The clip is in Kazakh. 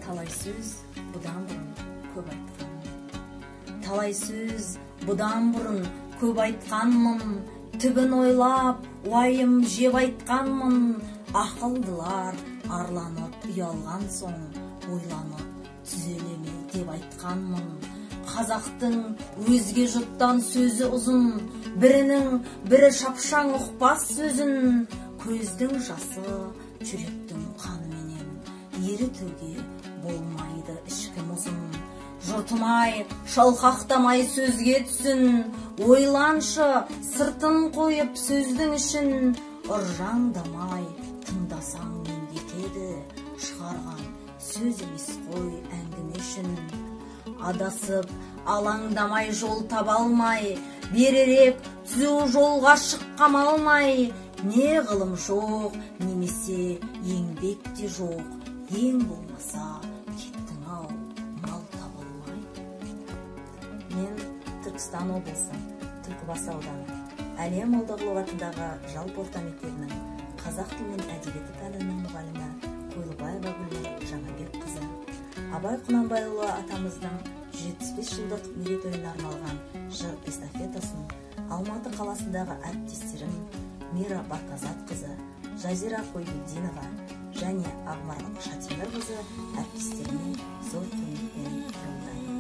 Талай сөз бұдан бұрын көп айтқанмын. Талай сөз бұдан бұрын көп айтқанмын. Түбін ойлап, уайым жеп айтқанмын. Ақылдылар арланып ұялған соң, ойланып түзелеме деп айтқанмын. Қазақтың өзге жұрттан сөзі ұзын, бірінің бірі шапшаң ұқпас сөзін. Көздің жасы, жүректің қанымен ерітуге болмайды ішкім ұзын. Жұртымай, шалқақтамай сөзге түсін, ойланшы сыртын қойып сөздің ішін. Ұржаңдамай тыңдасаң мен кетеді, шығарған сөз емес қой әңгіме үшін. Адасып алаңдамай жол таба алмай, беререк түзу жолға шыққам алмай. Не ғылым жоқ, немесе еңбек те жоқ, ең болмаса кеттің ау, мал табылмай. Мен Түркістан облысы, Түлкібас ауданы, Әлия Молдағұлова атындағы жалпы орта мектебінің қазақ тілі мен әдебиеті пәнінің мұғалімі Қойлыбаева Гүлнұр Жаңабекқызы. Абай Құнанбайұлы атамыздың 75 жылдық мерейтойына арналған жыр эстафетасын Алматы қаласындағы әріптестерім Мира Бартазатқызы, Жазира Қойбелдинова және Ақмарал Шатимірқызы әріптестеріне зор құрметпен жолдаймын.